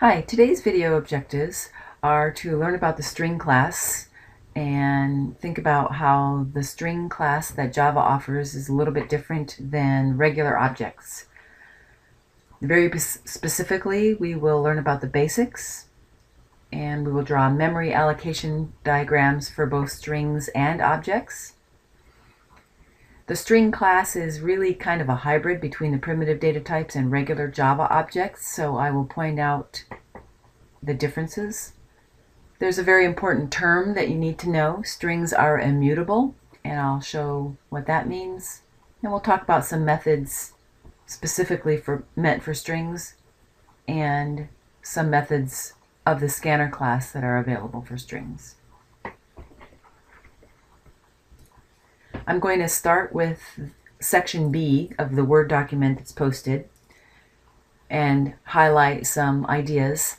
Hi, today's video objectives are to learn about the string class and think about how the string class that Java offers is a little bit different than regular objects. Very specifically, we will learn about the basics, and we will draw memory allocation diagrams for both strings and objects. The string class is really kind of a hybrid between the primitive data types and regular Java objects, so I will point out the differences. There's a very important term that you need to know. Strings are immutable, and I'll show what that means. And we'll talk about some methods specifically meant for strings and some methods of the scanner class that are available for strings. I'm going to start with section B of the Word document that's posted and highlight some ideas.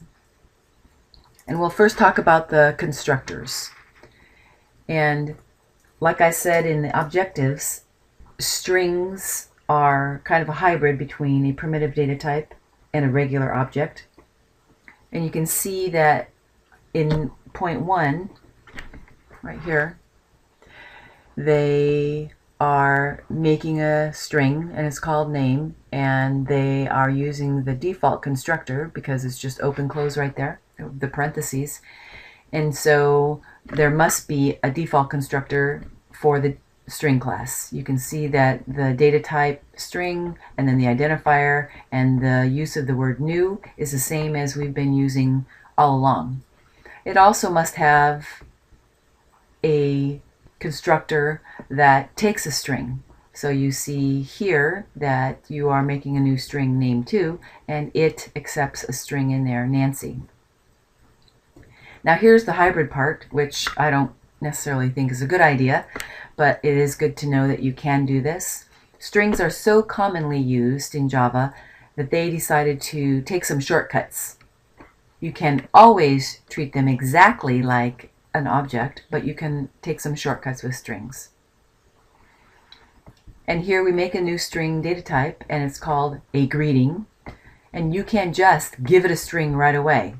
And we'll first talk about the constructors. And like I said in the objectives, strings are kind of a hybrid between a primitive data type and a regular object. And you can see that in point 1, right here, they are making a string and it's called name, and they are using the default constructor because it's just open close right there, the parentheses, and so there must be a default constructor for the string class. You can see that the data type string and then the identifier and the use of the word new is the same as we've been using all along. It also must have a constructor that takes a string. So you see here that you are making a new string name2, and it accepts a string in there, Nancy. Now here's the hybrid part, which I don't necessarily think is a good idea, but it is good to know that you can do this. Strings are so commonly used in Java that they decided to take some shortcuts. You can always treat them exactly like an object, but you can take some shortcuts with strings. And here we make a new string data type, and it's called a greeting, and you can just give it a string right away.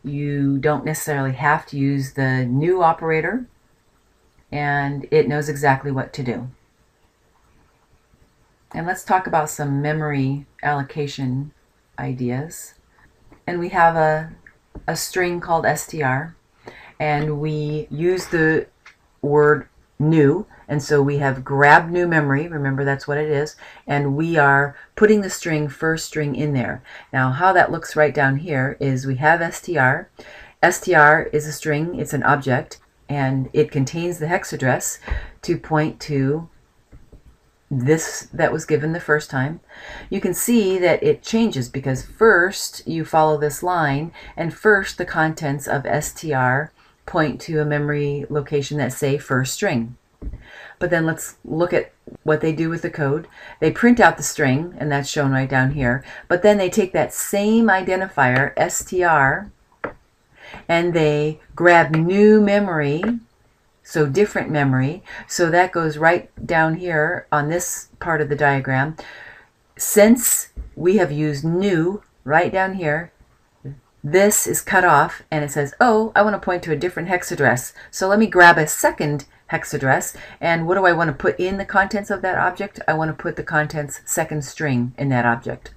You don't necessarily have to use the new operator, and it knows exactly what to do. And let's talk about some memory allocation ideas. And we have a string called str, and we use the word new, and so we have grab new memory, remember that's what it is, and we are putting the string first string in there. Now how that looks right down here is we have str. Str is a string, it's an object, and it contains the hex address to point to this that was given the first time. You can see that it changes because first you follow this line, and first the contents of str point to a memory location that say first string. But then let's look at what they do with the code. They print out the string, and that's shown right down here, but then they take that same identifier str and they grab new memory, so different memory, so that goes right down here on this part of the diagram. Since we have used new right down here, this is cut off and it says, oh, I want to point to a different hex address, so let me grab a second hex address, and what do I want to put in the contents of that object? I want to put the contents second string in that object.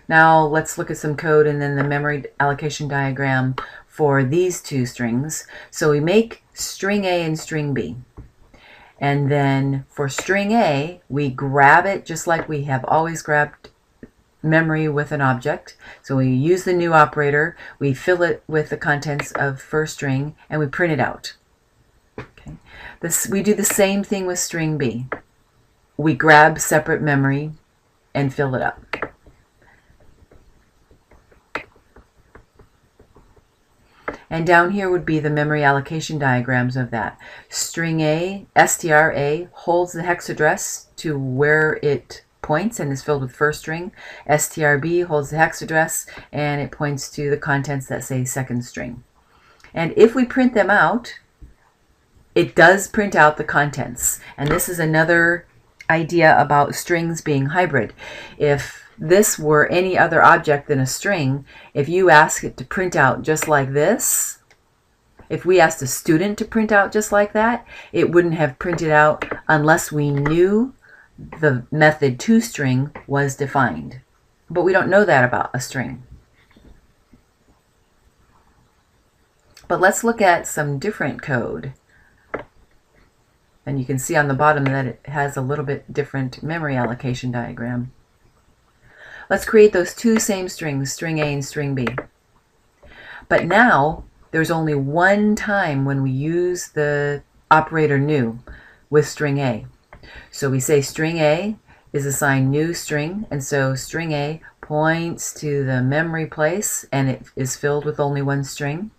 Now let's look at some code and then the memory allocation diagram for these two strings. So we make string A and string B, and then for string A we grab it just like we have always grabbed memory with an object. So we use the new operator, we fill it with the contents of first string, and we print it out. Okay. We do the same thing with string B. We grab separate memory and fill it up. And down here would be the memory allocation diagrams of that. String A, str holds the hex address to where it points and is filled with first string. strb holds the hex address and it points to the contents that say second string. And if we print them out, it does print out the contents. And this is another idea about strings being hybrid. If this were any other object than a string, if you ask it to print out just like this, if we asked a student to print out just like that, it wouldn't have printed out unless we knew the method toString was defined. But we don't know that about a string. But let's look at some different code. And you can see on the bottom that it has a little bit different memory allocation diagram. Let's create those two same strings, string A and string B. But now there's only one time when we use the operator new with string A. So we say string A is assigned new string, and so string A points to the memory place and it is filled with only one string.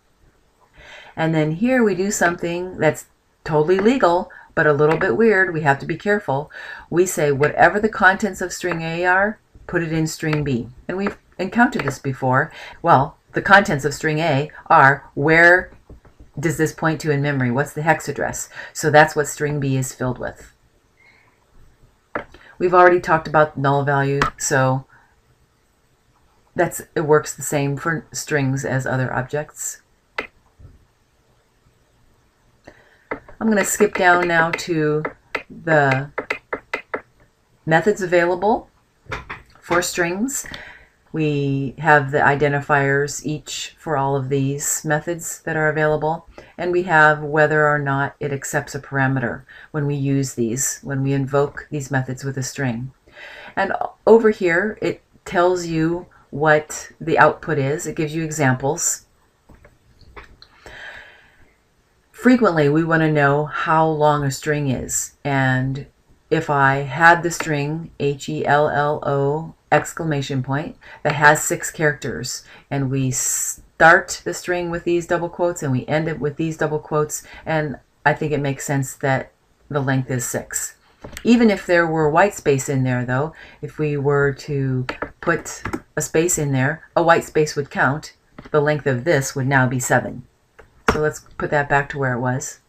And then here we do something that's totally legal, but a little bit weird. We have to be careful. We say whatever the contents of string A are, put it in string B. And we've encountered this before. Well, the contents of string A are, where does this point to in memory? What's the hex address? So that's what string B is filled with. We've already talked about null value, so it works the same for strings as other objects. I'm going to skip down now to the methods available for strings. We have the identifiers each for all of these methods that are available, and we have whether or not it accepts a parameter when we use these, when we invoke these methods with a string. And over here it tells you what the output is. It gives you examples. Frequently we want to know how long a string is, and if I had the string HELLO exclamation point that has 6 characters, and we start the string with these double quotes and we end it with these double quotes, and I think it makes sense that the length is 6. Even if there were white space in there though, if we were to put a space in there, a white space would count. The length of this would now be 7. So let's put that back to where it was.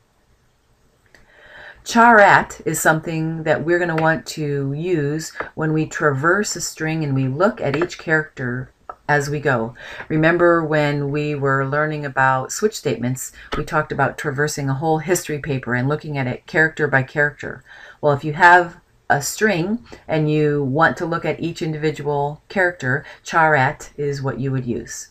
Char_at is something that we're going to want to use when we traverse a string and we look at each character as we go. Remember when we were learning about switch statements, we talked about traversing a whole history paper and looking at it character by character. Well, if you have a string and you want to look at each individual character, char_at is what you would use.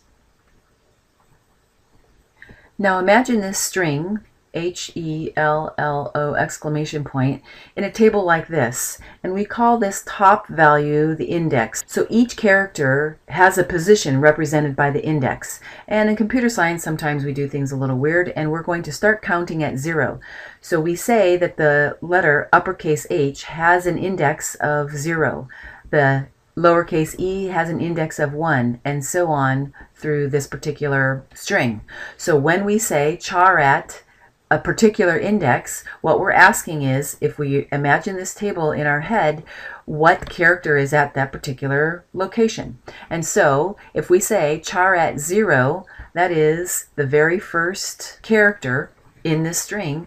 Now imagine this string HELLO exclamation point in a table like this, and we call this top value the index. So each character has a position represented by the index, and in computer science sometimes we do things a little weird, and we're going to start counting at 0. So we say that the letter uppercase H has an index of 0, the lowercase e has an index of 1, and so on through this particular string. So when we say char_at a particular index, what we're asking is, if we imagine this table in our head, what character is at that particular location. And so if we say char_at 0, that is the very first character in this string,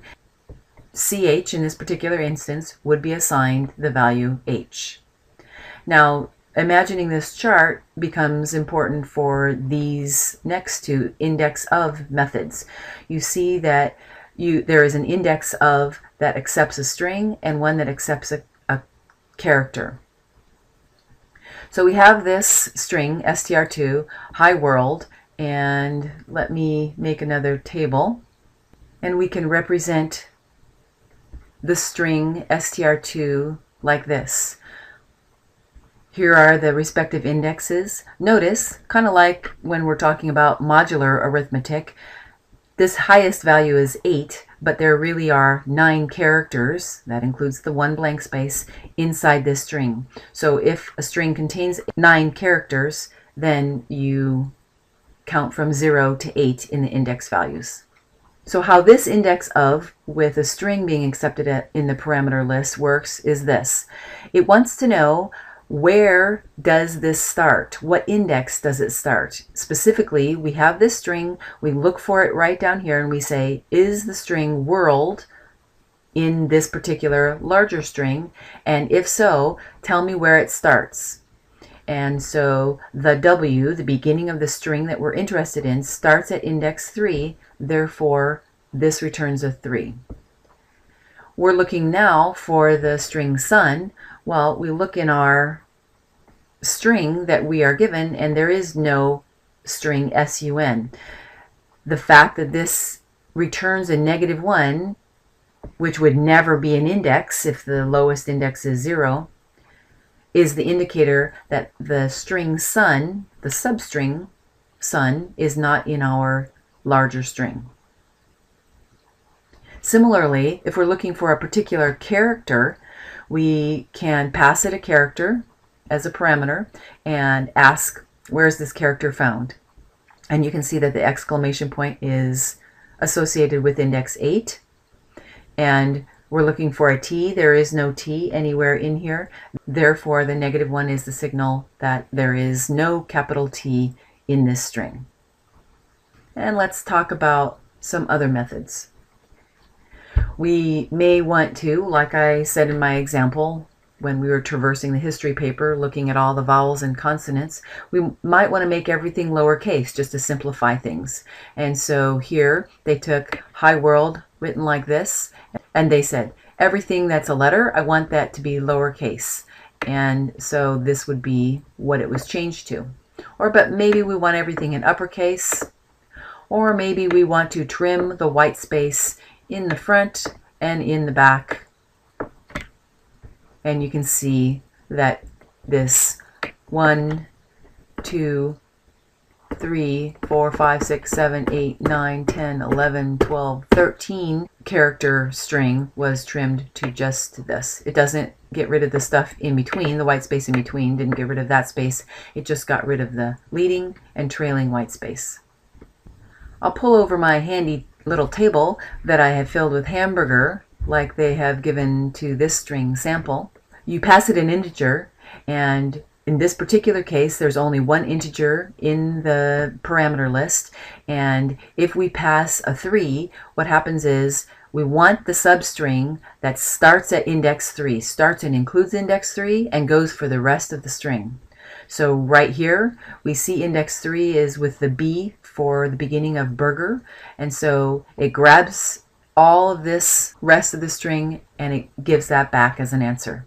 ch in this particular instance would be assigned the value h. Now imagining this chart becomes important for these next two index of methods. You see that there is an index of that accepts a string and one that accepts a character. So we have this string str2 hi world, and let me make another table, and we can represent the string str2 like this. Here are the respective indexes. Notice, kind of like when we're talking about modular arithmetic, this highest value is 8, but there really are 9 characters, that includes the 1 blank space, inside this string. So if a string contains 9 characters, then you count from 0 to 8 in the index values. So how this index of, with a string being accepted in the parameter list, works is this. It wants to know, where does this start? What index does it start? Specifically, we have this string, we look for it right down here, and we say, is the string world in this particular larger string? And if so, tell me where it starts. And so the W, the beginning of the string that we're interested in, starts at index 3. Therefore, this returns a 3. We're looking now for the string sun. Well, we look in our string that we are given, and there is no string sun. The fact that this returns a -1, which would never be an index if the lowest index is 0, is the indicator that the string sun, the substring sun, is not in our larger string. Similarly, if we're looking for a particular character, we can pass it a character as a parameter and ask, where is this character found? And you can see that the exclamation point is associated with index 8. And we're looking for a T. There is no T anywhere in here. Therefore, the -1 is the signal that there is no capital T in this string. And let's talk about some other methods. We may want to, like I said in my example, when we were traversing the history paper, looking at all the vowels and consonants, we might want to make everything lowercase just to simplify things. And so here they took Hi World written like this, and they said, everything that's a letter, I want that to be lowercase. And so this would be what it was changed to. But maybe we want everything in uppercase, or maybe we want to trim the white space in the front and in the back. And you can see that this 1, 2, 3, 4, 5, 6, 7, 8, 9, 10, 11, 12, 13 character string was trimmed to just this. It doesn't get rid of the stuff in between, the white space in between, didn't get rid of that space. It just got rid of the leading and trailing white space. I'll pull over my handy little table that I have filled with hamburger, like they have given to this string sample. You pass it an integer, and in this particular case, there's only one integer in the parameter list, and if we pass a 3, what happens is we want the substring that starts at index 3, starts and includes index 3, and goes for the rest of the string. So right here, we see index 3 is with the B for the beginning of burger, and so it grabs all of this rest of the string and it gives that back as an answer.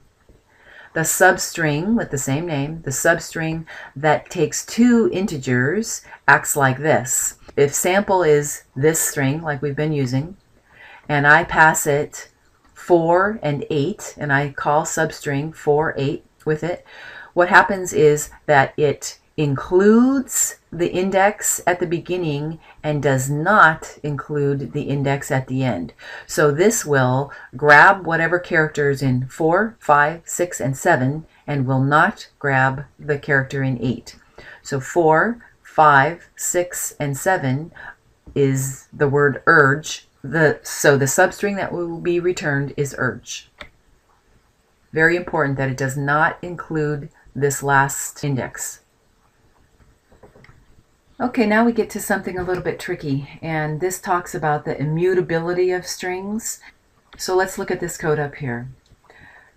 The substring with the same name, the substring that takes 2 integers, acts like this. If sample is this string, like we've been using, and I pass it 4 and 8, and I call substring 4, 8 with it, what happens is that it includes the index at the beginning and does not include the index at the end. So this will grab whatever characters in 4, 5, 6, and 7 and will not grab the character in 8. So 4, 5, 6, and 7 is the word urge. So the substring that will be returned is urge. Very important that it does not include this last index. Okay, now we get to something a little bit tricky, and this talks about the immutability of strings. So let's look at this code up here.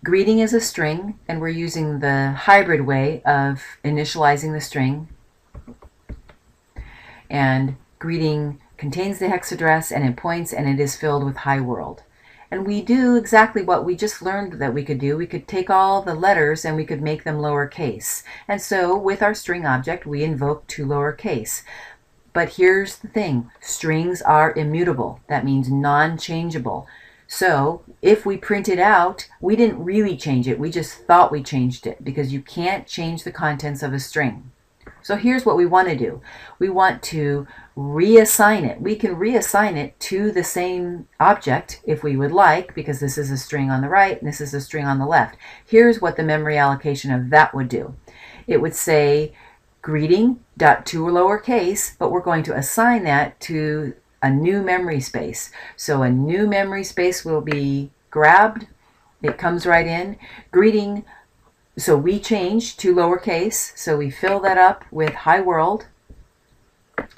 Greeting is a string, and we're using the hybrid way of initializing the string. And greeting contains the hex address and it points, and it is filled with Hi World. And we do exactly what we just learned that we could do. We could take all the letters and we could make them lowercase. And so with our string object, we invoke to lowercase. But here's the thing. Strings are immutable. That means non-changeable. So if we print it out, we didn't really change it. We just thought we changed it, because you can't change the contents of a string. So here's what we want to do. We want to reassign it. We can reassign it to the same object if we would like, because this is a string on the right and this is a string on the left. Here's what the memory allocation of that would do. It would say greeting dot to lowercase, but we're going to assign that to a new memory space. So a new memory space will be grabbed. It comes right in. Greeting. So we change to lowercase, so we fill that up with Hi World,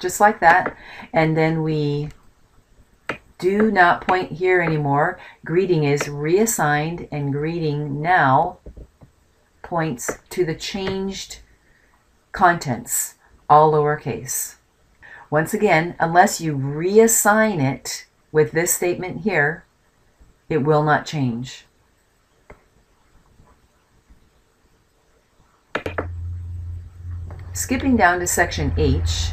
just like that, and then we do not point here anymore. Greeting is reassigned, and greeting now points to the changed contents, all lowercase. Once again, unless you reassign it with this statement here, it will not change. Skipping down to section H,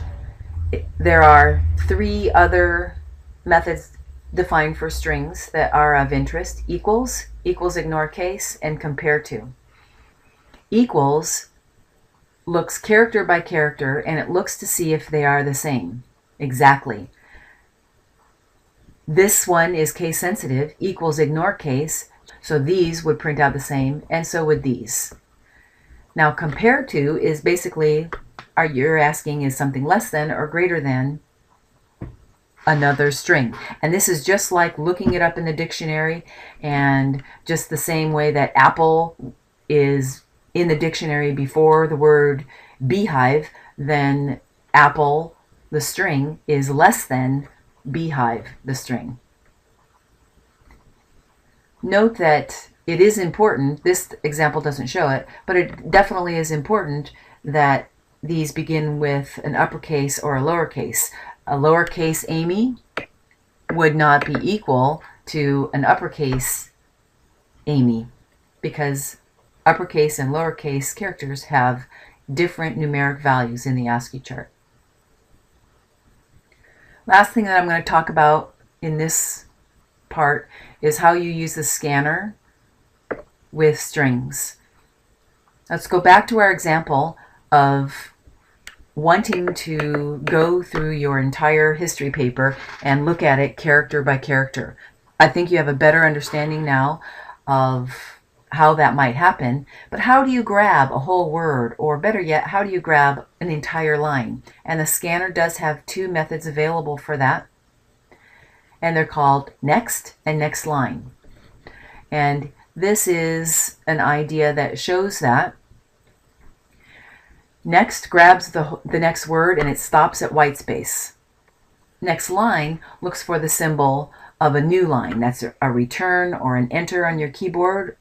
there are 3 other methods defined for strings that are of interest: equals, equals ignore case, and compare to. Equals looks character by character, and it looks to see if they are the same. Exactly. This one is case sensitive, equals ignore case, so these would print out the same, and so would these. Now compare to is basically, you're asking, is something less than or greater than another string? And this is just like looking it up in the dictionary, and just the same way that apple is in the dictionary before the word beehive, then apple, the string, is less than beehive, the string. Note that it is important, this example doesn't show it, but it definitely is important that these begin with an uppercase or a lowercase. A lowercase Amy would not be equal to an uppercase Amy, because uppercase and lowercase characters have different numeric values in the ASCII chart. Last thing that I'm going to talk about in this part is how you use the scanner with strings. Let's go back to our example of wanting to go through your entire history paper and look at it character by character. I think you have a better understanding now of how that might happen, but how do you grab a whole word, or better yet, how do you grab an entire line? And the scanner does have 2 methods available for that, and they're called next and next line. And this is an idea that shows that next grabs the next word and it stops at white space. Next line looks for the symbol of a new line. That's a return or an enter on your keyboard.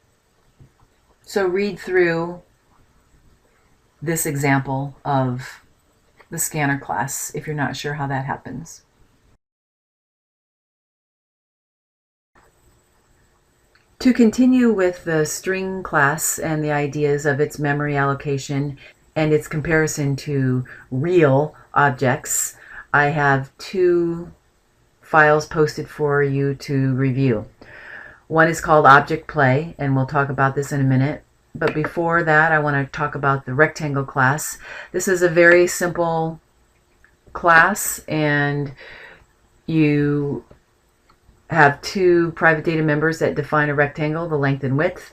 So read through this example of the scanner class if you're not sure how that happens. To continue with the string class and the ideas of its memory allocation and its comparison to real objects, I have 2 files posted for you to review. One is called Object Play, and we'll talk about this in a minute. But before that, I want to talk about the rectangle class. This is a very simple class, and you have 2 private data members that define a rectangle, the length and width,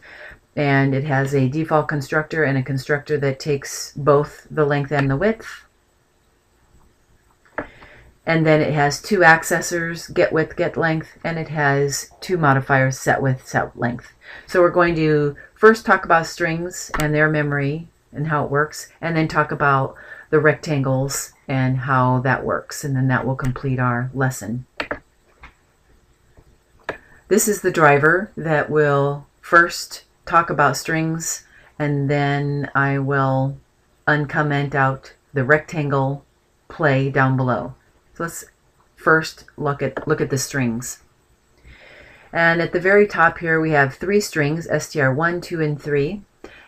and it has a default constructor and a constructor that takes both the length and the width. And then it has 2 accessors, get width, get length, and it has 2 modifiers, set width, set length. So we're going to first talk about strings and their memory and how it works, and then talk about the rectangles and how that works, and then that will complete our lesson. This is the driver that will first talk about strings, and then I will uncomment out the rectangle play down below. So let's first look at the strings. And at the very top here we have 3 strings, str1, 2, and 3.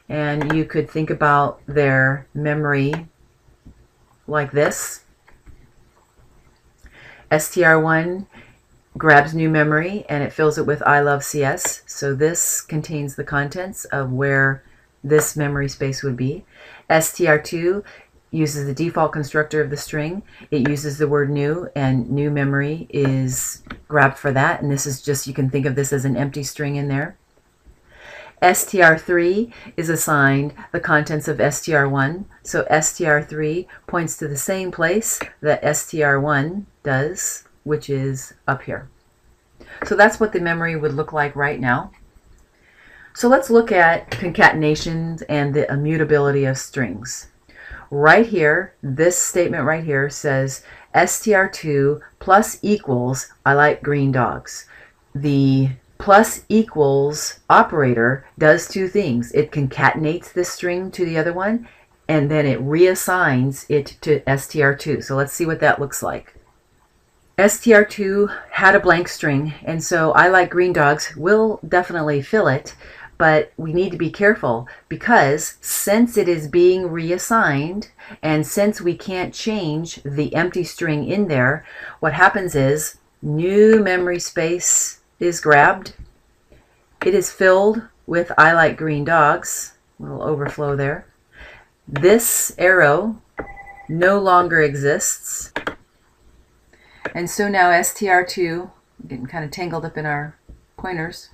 And you could think about their memory like this. str1 grabs new memory and it fills it with I love CS. So this contains the contents of where this memory space would be. str2 uses the default constructor of the string. It uses the word new, and new memory is grabbed for that, and this is just, you can think of this as an empty string in there. str3 is assigned the contents of str1, so str3 points to the same place that str1 does, which is up here. So that's what the memory would look like right now. So let's look at concatenations and the immutability of strings. Right here, this statement right here says str2 plus equals I like green dogs. The plus equals operator does 2 things. It concatenates this string to the other one, and then it reassigns it to STR2. So let's see what that looks like. STR2 had a blank string, and so I Like Green Dogs will definitely fill it, but we need to be careful because since it is being reassigned and since we can't change the empty string in there, what happens is new memory space is grabbed. It is filled with I Like Green Dogs, a little overflow there. This arrow no longer exists. And so now STR2, getting kind of tangled up in our pointers,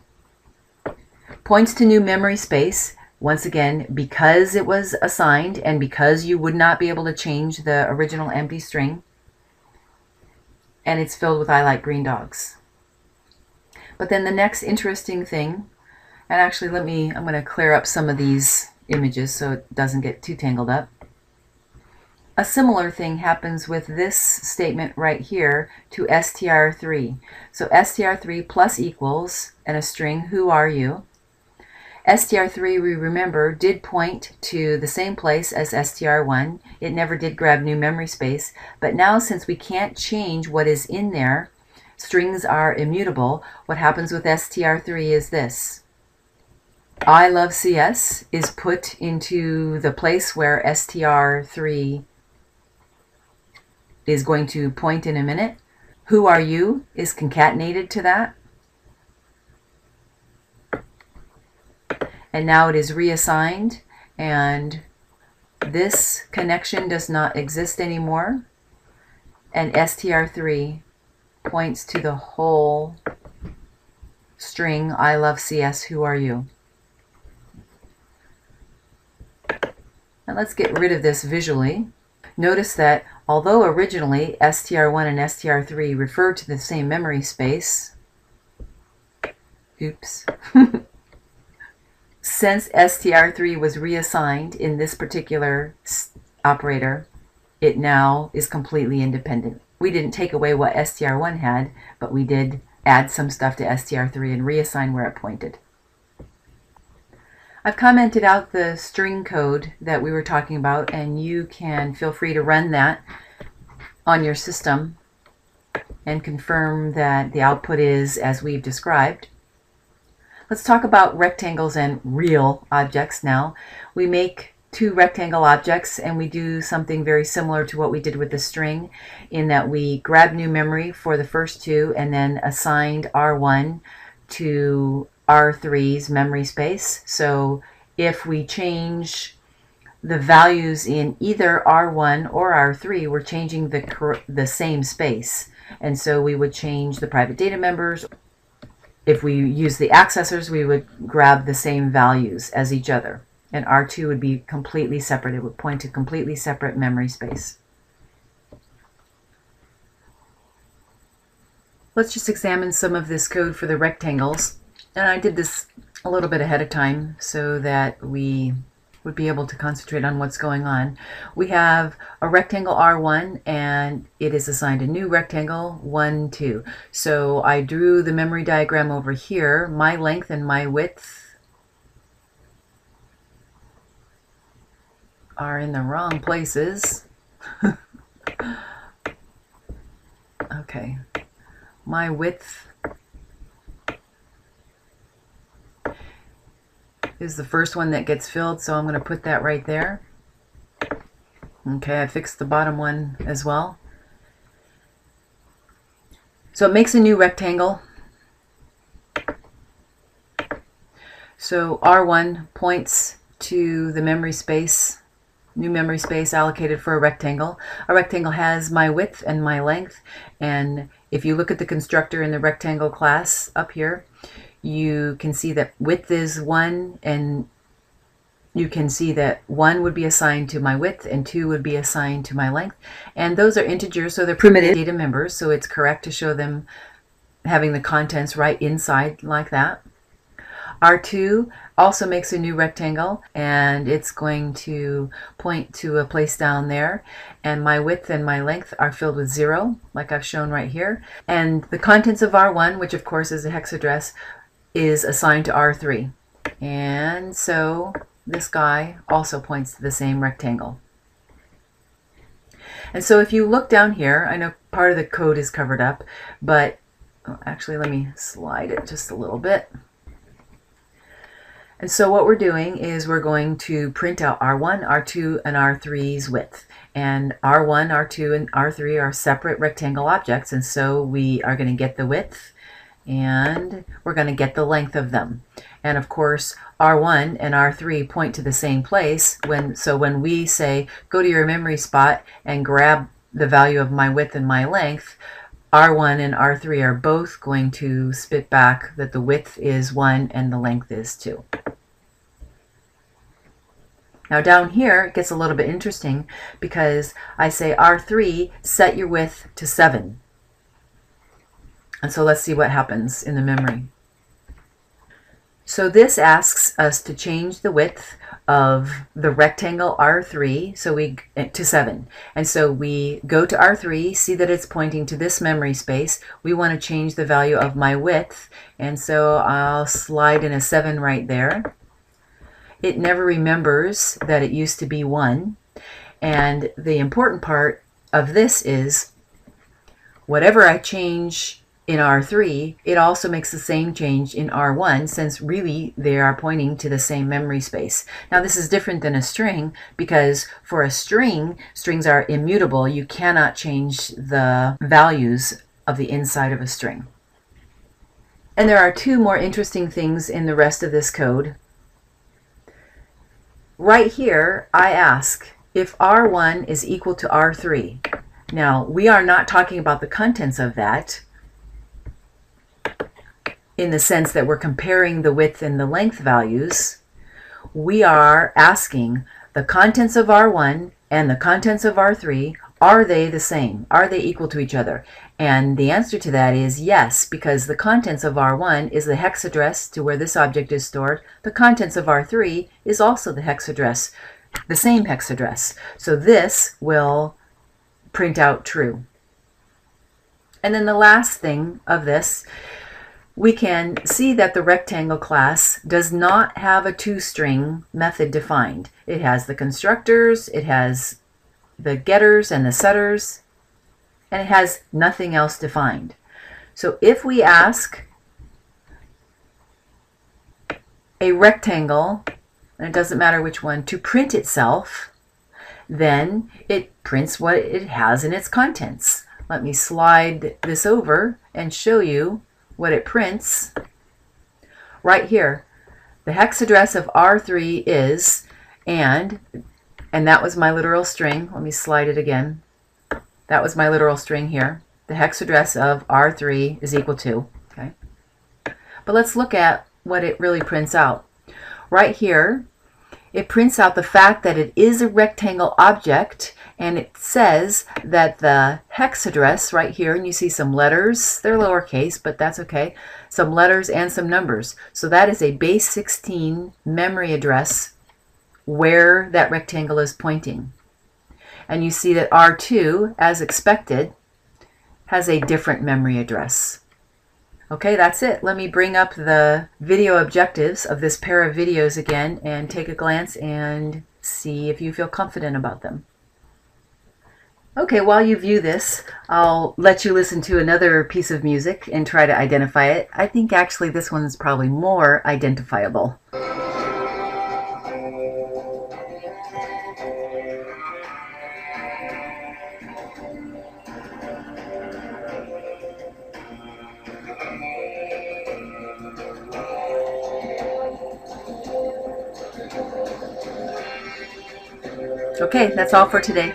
points to new memory space, once again, because it was assigned and because you would not be able to change the original empty string. And it's filled with I Like Green Dogs. But then the next interesting thing, and actually I'm going to clear up some of these images so it doesn't get too tangled up. A similar thing happens with this statement right here to STR3. So STR3 plus equals and a string, who are you? STR3, we remember, did point to the same place as STR1. It never did grab new memory space. But now since we can't change what is in there, strings are immutable, what happens with STR3 is this. I love CS is put into the place where STR3 is going to point in a minute. Who are you is concatenated to that. And now it is reassigned, and this connection does not exist anymore. And STR3 points to the whole string, I love CS, who are you? Now let's get rid of this visually. Notice that although originally STR1 and STR3 refer to the same memory space, oops, since STR3 was reassigned in this particular operator, it now is completely independent. We didn't take away what STR1 had, but we did add some stuff to STR3 and reassign where it pointed. I've commented out the string code that we were talking about, and you can feel free to run that on your system and confirm that the output is as we've described. Let's talk about rectangles and real objects now. We make two rectangle objects, and we do something very similar to what we did with the string, in that we grab new memory for the first two and then assigned R1 to R3's memory space. So if we change the values in either R1 or R3, we're changing the same space. And so we would change the private data members. If we use the accessors, we would grab the same values as each other. And R2 would be completely separate. It would point to completely separate memory space. Let's just examine some of this code for the rectangles. And I did this a little bit ahead of time so that we would be able to concentrate on what's going on. We have a rectangle R1, and it is assigned a new rectangle 1, 2. So I drew the memory diagram over here. My length and my width are in the wrong places. Okay, my width is the first one that gets filled, so I'm going to put that right there. Okay, I fixed the bottom one as well. So it makes a new rectangle. So R1 points to the memory space, new memory space allocated for a rectangle. A rectangle has my width and my length, and if you look at the constructor in the rectangle class up here, you can see that width is 1, and you can see that 1 would be assigned to my width and 2 would be assigned to my length. And those are integers, so they're primitive data members, so it's correct to show them having the contents right inside like that. R2 also makes a new rectangle, and it's going to point to a place down there, and my width and my length are filled with 0, like I've shown right here. And the contents of R1, which of course is a hex address, is assigned to R3. And so this guy also points to the same rectangle. And so if you look down here, I know part of the code is covered up, but actually let me slide it just a little bit. And so what we're doing is we're going to print out R1, R2, and R3's width. And R1, R2, and R3 are separate rectangle objects, and so we are going to get the width and we're going to get the length of them. And of course, R1 and R3 point to the same place. So when we say, go to your memory spot and grab the value of my width and my length, R1 and R3 are both going to spit back that the width is 1 and the length is 2. Now down here, it gets a little bit interesting because I say R3, set your width to 7. And so let's see what happens in the memory. So this asks us to change the width of the rectangle R3 to 7. And so we go to R3, see that it's pointing to this memory space. We want to change the value of my width, and so I'll slide in a 7 right there. It never remembers that it used to be 1. And the important part of this is whatever I change in R3, it also makes the same change in R1, since really they are pointing to the same memory space. Now this is different than a string, because for a string, strings are immutable. You cannot change the values of the inside of a string. And there are two more interesting things in the rest of this code. Right here, I ask if R1 is equal to R3. Now, we are not talking about the contents of that in the sense that we're comparing the width and the length values. We are asking the contents of R1 and the contents of R3, are they the same? Are they equal to each other? And the answer to that is yes, because the contents of R1 is the hex address to where this object is stored. The contents of R3 is also the hex address, the same hex address. So this will print out true. And then the last thing of this, we can see that the rectangle class does not have a toString method defined. It has the constructors, it has the getters and the setters, and it has nothing else defined. So if we ask a rectangle, and it doesn't matter which one, to print itself, then it prints what it has in its contents. Let me slide this over and show you what it prints. Right here, the hex address of R3 is, and that was my literal string. Let me slide it again. That was my literal string here. The hex address of R3 is equal to, okay? But let's look at what it really prints out. Right here, it prints out the fact that it is a rectangle object, and it says that the hex address right here, and you see some letters, they're lowercase, but that's okay, some letters and some numbers. So that is a base 16 memory address where that rectangle is pointing. And you see that R2, as expected, has a different memory address. Okay, that's it. Let me bring up the video objectives of this pair of videos again and take a glance and see if you feel confident about them. Okay, while you view this, I'll let you listen to another piece of music and try to identify it. I think actually this one's probably more identifiable. Okay, that's all for today.